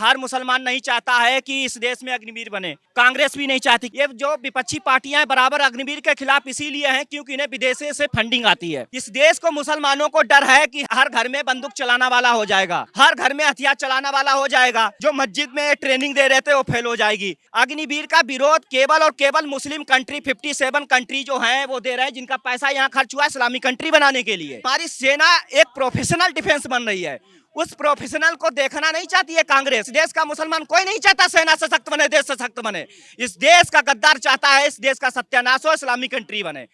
हर मुसलमान नहीं चाहता है कि इस देश में अग्निवीर बने, कांग्रेस भी नहीं चाहती। ये जो विपक्षी पार्टियां हैं बराबर अग्निवीर के खिलाफ इसीलिए हैं क्योंकि इन्हें विदेशों से फंडिंग आती है। इस देश को मुसलमानों को डर है कि हर घर में बंदूक चलाना वाला हो जाएगा, हर घर में हथियार चलाना वाला हो जाएगा, जो मस्जिद में ट्रेनिंग दे रहे थे वो फेल हो जाएगी। अग्निवीर का विरोध केवल और केवल मुस्लिम कंट्री 57 कंट्री जो है वो दे रहे हैं, जिनका पैसा यहाँ खर्च हुआ इस्लामिक कंट्री बनाने के लिए। हमारी सेना एक प्रोफेशनल डिफेंस बन रही है, उस प्रोफेशनल को देखना नहीं चाहती है कांग्रेस। देश का मुसलमान कोई नहीं चाहता सेना सशक्त बने, देश सशक्त बने। इस देश का गद्दार चाहता है इस देश का सत्यानाश हो, इस्लामिक कंट्री बने।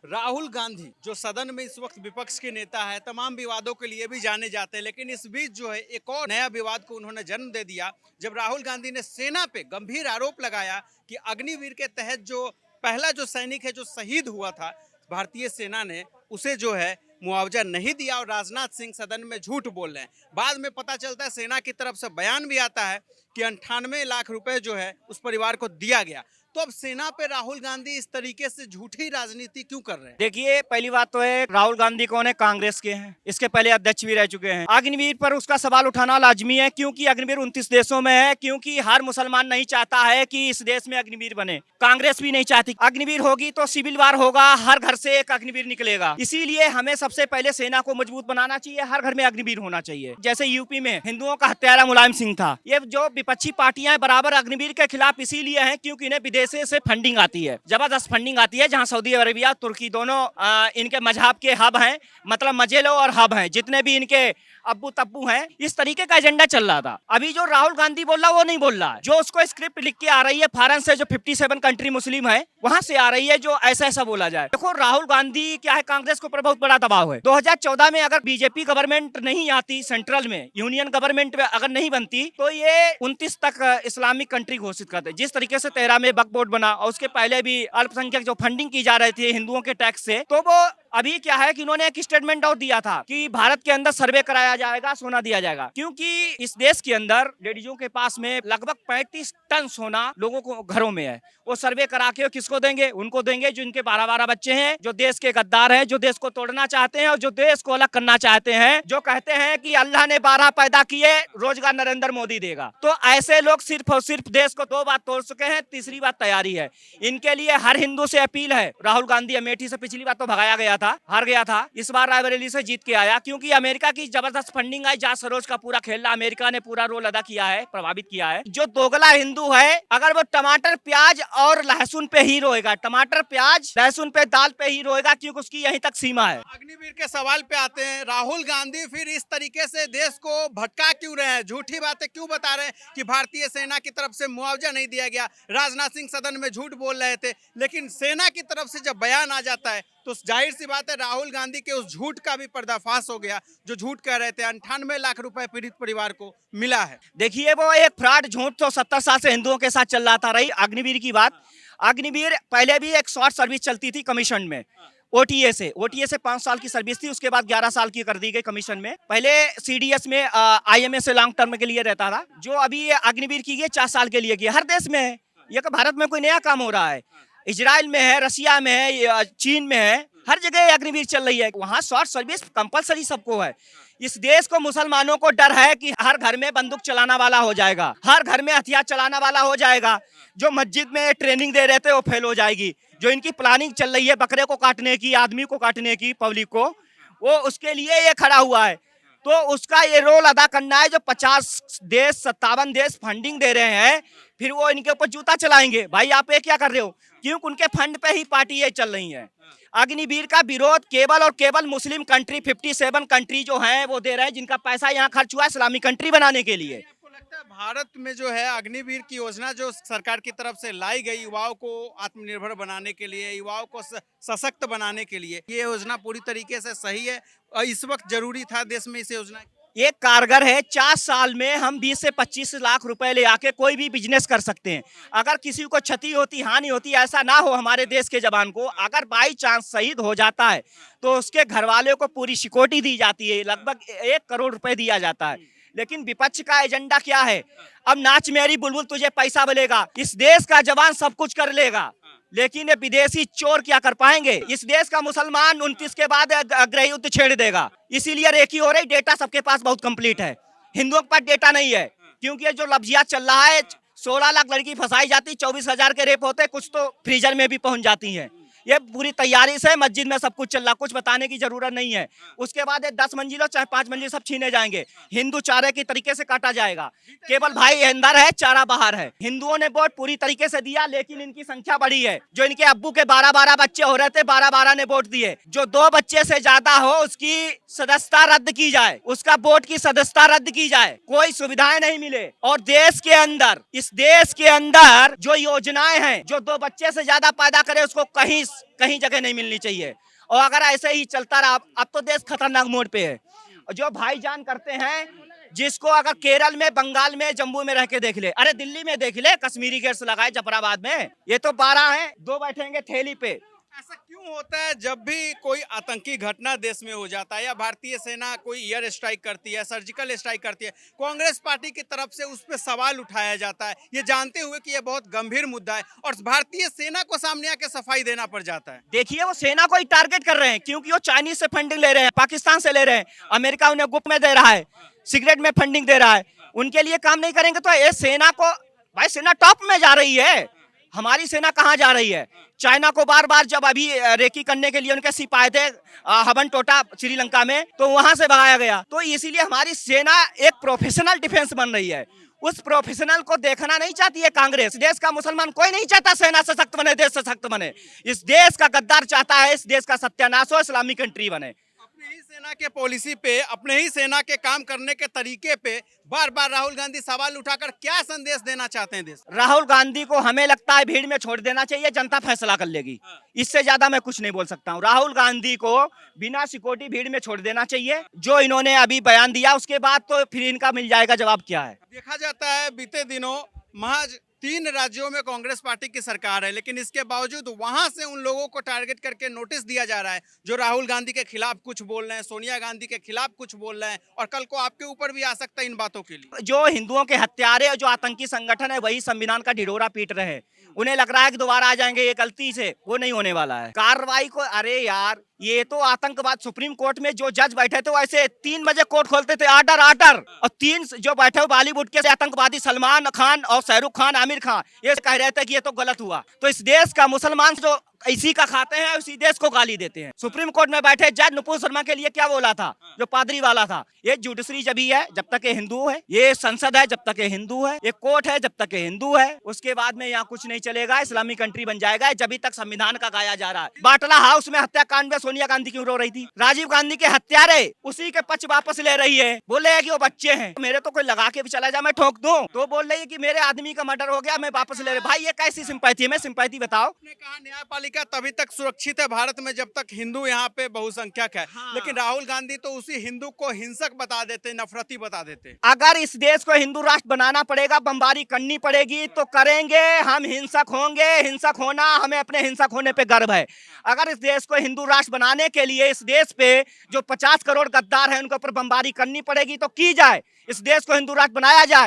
राहुल गांधी जो सदन में इस वक्त विपक्ष के नेता है, तमाम विवादों के लिए भी जाने जाते हैं, लेकिन इस बीच जो है एक और नया विवाद को उन्होंने जन्म दे दिया जब राहुल गांधी ने सेना पे गंभीर आरोप लगाया कि अग्निवीर के तहत जो पहला जो सैनिक है जो शहीद हुआ था भारतीय सेना ने, उसे जो है मुआवजा नहीं दिया और राजनाथ सिंह सदन में झूठ बोल रहे हैं। बाद में पता चलता है सेना की तरफ से बयान भी आता है कि 98 लाख रुपए जो है उस परिवार को दिया गया। तो अब सेना पे राहुल गांधी इस तरीके से झूठी राजनीति क्यों कर रहे हैं? देखिए, पहली बात तो है राहुल गांधी कौन है, कांग्रेस के हैं, इसके पहले अध्यक्ष भी रह चुके हैं। अग्निवीर पर उसका सवाल उठाना लाजमी है क्योंकि अग्निवीर 29 देशों में है, क्योंकि हर मुसलमान नहीं चाहता है कि इस देश में अग्निवीर बने, कांग्रेस भी नहीं चाहती। अग्निवीर होगी तो सिविल वार होगा, हर घर से एक अग्निवीर निकलेगा। इसीलिए हमें सबसे पहले सेना को मजबूत बनाना चाहिए, हर घर में अग्निवीर होना चाहिए। जैसे यूपी में हिंदुओं का हत्यारा मुलायम सिंह था। ये जो विपक्षी पार्टियां बराबर अग्निवीर के खिलाफ इसीलिए हैं क्योंकि इन्हें विदेशों से फंडिंग आती है, जबरदस्त फंडिंग आती है। जहां सऊदी अरेबिया, तुर्की दोनों इनके मजहब के हब हैं, मतलब मजेलो और हब हैं, जितने भी इनके अब्बू तब्बू हैं, इस तरीके का एजेंडा चल रहा था। अभी जो राहुल गांधी बोल रहा वो नहीं बोल रहा है, जो उसको स्क्रिप्ट लिख के आ रही है फॉरेन से, जो 57 कंट्री मुस्लिम है वहां से आ रही है, जो ऐसा ऐसा बोला जाए। देखो राहुल गांधी क्या है, कांग्रेस के ऊपर बहुत बड़ा दबाव है। 2014 में अगर बीजेपी गवर्नमेंट नहीं आती, सेंट्रल में यूनियन गवर्नमेंट में अगर नहीं बनती, तो ये 29 तक इस्लामिक कंट्री घोषित करते। जिस तरीके से 13 में वक्फ बोर्ड बना और उसके पहले भी अल्पसंख्यक जो फंडिंग की जा रही थी हिंदुओं के टैक्स से, तो वो अभी क्या है कि इन्होंने एक स्टेटमेंट और दिया था कि भारत के अंदर सर्वे कराया जाएगा, सोना दिया जाएगा, क्योंकि इस देश के अंदर लेडीजों के पास में लगभग 35 टन सोना लोगों को घरों में है। वो सर्वे करा के किसको देंगे? उनको देंगे जो इनके 12-12 बच्चे हैं, जो देश के गद्दार हैं, जो देश को तोड़ना चाहते हैं और जो देश को अलग करना चाहते हैं, जो कहते हैं कि अल्लाह ने 12 पैदा किए, रोजगार नरेंद्र मोदी देगा। तो ऐसे लोग सिर्फ और सिर्फ देश को 2 बार तोड़ चुके हैं, तीसरी बात तैयारी है। इनके लिए हर हिंदू से अपील है। राहुल गांधी अमेठी से पिछली बार तो भगाया गया था, हार गया था, इस बार रायबरेली से जीत के आया क्योंकि अमेरिका की जबरदस्त फंडिंग आई। जहां सरोज का पूरा खेलना अमेरिका ने पूरा रोल अदा किया है, प्रभावित किया है। जो दोगला हिंदू है, अगर वो टमाटर प्याज और लहसुन पे ही रोएगा, टमाटर प्याज लहसुन पे दाल पे ही रोएगा, क्योंकि उसकी यहीं तक सीमा है। अग्निवीर के सवाल पे आते हैं। राहुल गांधी फिर इस तरीके से देश को भटका क्यों रहे हैं, झूठी बातें क्यों बता रहे हैं कि भारतीय सेना की तरफ से मुआवजा नहीं दिया गया? राजनाथ सिंह सदन में झूठ बोल रहे थे, लेकिन सेना की तरफ से जब बयान आ जाता है तो जाहिर सी बात है राहुल गांधी के उस झूठ का भी पर्दाफाश हो गया। जो झूठ कह रहे थे 98 लाख रुपए पीड़ित परिवार को मिला है। देखिए, वो एक फ्रॉड झूठ तो 70 साल से हिंदुओं के साथ चल रहा था। रही अग्निवीर की बात, अग्निवीर पहले भी एक शॉर्ट सर्विस चलती थी कमीशन में, ओटीए से 5 साल की सर्विस थी, उसके बाद 11 साल की कर दी गई कमीशन में। पहले सीडीएस में आईएमएस से लॉन्ग टर्म के लिए रहता था, जो अभी ये अग्निवीर की है 4 साल के लिए की। हर देश में है ये, भारत में कोई नया काम हो रहा है, इजराइल में है, रसिया में है, चीन में है, हर जगह अग्निवीर चल रही है। वहाँ शॉर्ट सर्विस कंपलसरी सबको है। इस देश को मुसलमानों को डर है कि हर घर में बंदूक चलाना वाला हो जाएगा, हर घर में हथियार चलाना वाला हो जाएगा, जो मस्जिद में ट्रेनिंग दे रहे थे वो फेल हो जाएगी, जो इनकी प्लानिंग चल रही है बकरे को काटने की, आदमी को काटने की, पब्लिक को, वो उसके लिए ये खड़ा हुआ है। तो उसका ये रोल अदा करना है। जो 50 देश 57 देश फंडिंग दे रहे हैं, फिर वो इनके ऊपर जूता चलाएंगे, भाई आप ये क्या कर रहे हो, क्योंकि उनके फंड पे ही पार्टी ये चल रही है। अग्निवीर का विरोध केवल और केवल मुस्लिम कंट्री 57 कंट्री जो हैं वो दे रहे हैं, जिनका पैसा यहाँ खर्च हुआ है इस्लामिक कंट्री बनाने के लिए। आपको लगता है भारत में जो है अग्निवीर की योजना जो सरकार की तरफ से लाई गई युवाओं को आत्मनिर्भर बनाने के लिए, युवाओं को सशक्त बनाने के लिए, ये योजना पूरी तरीके से सही है और इस वक्त जरूरी था देश में इस योजना? ये कारगर है। 4 साल में हम 20 से 25 लाख रुपए ले आके कोई भी बिजनेस कर सकते हैं। अगर किसी को क्षति होती, हानि होती, ऐसा ना हो हमारे देश के जवान को, अगर बाई चांस शहीद हो जाता है तो उसके घर वाले को पूरी सिक्योरिटी दी जाती है, लगभग 1 करोड़ रुपए दिया जाता है। लेकिन विपक्ष का एजेंडा क्या है? अब नाच मेरी बुलबुल तुझे पैसा मिलेगा, इस देश का जवान सब कुछ कर लेगा, लेकिन ये विदेशी चोर क्या कर पाएंगे। इस देश का मुसलमान 29 के बाद गृह युद्ध छेड़ देगा, इसीलिए रेकी हो रही। डेटा सबके पास बहुत कंप्लीट है, हिंदुओं के पास डेटा नहीं है, क्योंकि ये जो लफ्जियात चल रहा है 16 लाख लड़की फंसाई जाती, 24,000 के रेप होते, कुछ तो फ्रीजर में भी पहुंच जाती हैं। ये पूरी तैयारी से मस्जिद में सब कुछ चल रहा, कुछ बताने की जरूरत नहीं है। उसके बाद 10 मंजिलों चाहे 5 मंजिल सब छीने जाएंगे, हिंदू चारे की तरीके से काटा जाएगा। केवल भाई अंदर है, चारा बाहर है। हिंदुओं ने वोट पूरी तरीके से दिया, लेकिन इनकी संख्या बढ़ी है। जो इनके अब्बू के 12-12 बच्चे हो रहे थे, 12-12 ने वोट दिए। जो 2 बच्चे से ज्यादा हो उसकी सदस्यता रद्द की जाए, उसका वोट की सदस्यता रद्द की जाए, कोई सुविधाएं नहीं मिले। और देश के अंदर, इस देश के अंदर जो योजनाएं हैं, जो 2 बच्चे से ज्यादा पैदा करे उसको कहीं जगह नहीं मिलनी चाहिए। और अगर ऐसे ही चलता रहा, अब तो देश खतरनाक मोड़ पे है। जो भाईजान करते हैं, जिसको अगर केरल में, बंगाल में, जम्मू में रह के देख ले, अरे दिल्ली में देख ले, कश्मीरी गेट्स लगाए जफराबाद में, ये तो 12 हैं, 2 बैठेंगे थैली पे। ऐसा क्यों होता है जब भी कोई आतंकी घटना देश में हो जाता है या भारतीय सेना कोई एयर स्ट्राइक करती है, सर्जिकल स्ट्राइक करती है, कांग्रेस पार्टी की तरफ से उस पर सवाल उठाया जाता है, ये जानते हुए कि ये बहुत गंभीर मुद्दा है, और भारतीय सेना को सामने आके सफाई देना पड़ जाता है। देखिए, वो सेना को ही टारगेट कर रहे हैं, क्योंकि वो चाइनीज से फंडिंग ले रहे हैं, पाकिस्तान से ले रहे हैं, अमेरिका उन्हें गुप्त में दे रहा है, सिगरेट में फंडिंग दे रहा है। उनके लिए काम नहीं करेंगे तो ये सेना को, भाई सेना टॉप में जा रही है, हमारी सेना कहाँ जा रही है। चाइना को बार बार जब अभी रेकी करने के लिए उनके सिपाही थे हवन टोटा श्रीलंका में, तो वहां से भगाया गया। तो इसीलिए हमारी सेना एक प्रोफेशनल डिफेंस बन रही है। उस प्रोफेशनल को देखना नहीं चाहती है कांग्रेस। देश का मुसलमान कोई नहीं चाहता सेना से सख्त बने, देश से सख्त बने। इस देश का गद्दार चाहता है इस देश का सत्यानाश हो, इस्लामिक कंट्री बने। अपने ही सेना के पॉलिसी पे, अपने ही सेना के काम करने के तरीके पे बार बार राहुल गांधी सवाल उठाकर क्या संदेश देना चाहते हैं देश? राहुल गांधी को हमें लगता है भीड़ में छोड़ देना चाहिए, जनता फैसला कर लेगी। इससे ज्यादा मैं कुछ नहीं बोल सकता हूँ। राहुल गांधी को बिना सिक्योरिटी भीड़ में छोड़ देना चाहिए। जो इन्होंने अभी बयान दिया उसके बाद तो फिर इनका मिल जाएगा जवाब क्या है। देखा जाता है बीते दिनों महज 3 राज्यों में कांग्रेस पार्टी की सरकार है, लेकिन इसके बावजूद वहां से उन लोगों को टारगेट करके नोटिस दिया जा रहा है जो राहुल गांधी के खिलाफ कुछ बोल रहे हैं, सोनिया गांधी के खिलाफ कुछ बोल रहे हैं, और कल को आपके ऊपर भी आ सकता है इन बातों के लिए। जो हिंदुओं के हत्यारे और जो आतंकी संगठन है वही संविधान का ढिढोरा पीट रहे हैं। उन्हें लग रहा है कि दोबारा आ जाएंगे ये गलती से, वो नहीं होने वाला है। कार्रवाई को, अरे यार ये तो आतंकवाद, सुप्रीम कोर्ट में जो जज बैठे थे वैसे 3 बजे कोर्ट खोलते थे, आर्डर आर्डर, और 3 जो बैठे हो बॉलीवुड के आतंकवादी सलमान खान और शाहरुख खान, आमिर खान, ये कह रहे थे कि ये तो गलत हुआ। तो इस देश का मुसलमान जो इसी का खाते हैं उसी देश को गाली देते हैं। सुप्रीम कोर्ट में बैठे जज नुपुर शर्मा के लिए क्या बोला था, जो पादरी वाला था, ये जुडिशरी जब ही है जब तक ये हिंदू है, ये संसद है जब तक ये हिंदू है, ये कोर्ट है जब तक ये हिंदू है, उसके बाद में यहाँ कुछ नहीं चलेगा, इस्लामिक कंट्री बन जाएगा जब तक संविधान का गाया जा रहा है। बाटला हाउस में हत्याकांड में सोनिया गांधी क्यों रो रही थी? राजीव गांधी के हत्यारे उसी के पक्ष वापस ले रही है, बोल रहे हैं कि वो बच्चे हैं। मेरे तो कोई लगा के भी चला जाए मैं ठोक दूं, तो बोल रही है कि मेरे आदमी का मर्डर हो गया मैं वापस ले रही। भाई ये कैसी सिंपैथी है? मैं सिंपैथी बताओ। कहा न्यायपालिका तभी तक सुरक्षित है भारत में जब तक हिंदू यहाँ पे बहुसंख्यक है। हाँ। लेकिन राहुल गांधी तो उसी हिंदू को हिंसक बता देते, नफरती बता देते। अगर इस देश को हिंदू राष्ट्र बनाना पड़ेगा, बमबारी करनी पड़ेगी तो करेंगे। हम हिंसक होंगे, हिंसक होना, हमें अपने हिंसक होने पे गर्व है। अगर इस देश को हिंदू राष्ट्र बनाने के लिए इस देश पे जो 50 करोड़ गद्दार हैं उनके ऊपर बमबारी करनी पड़ेगी तो की जाए, इस देश को हिंदू राष्ट्र बनाया जाए।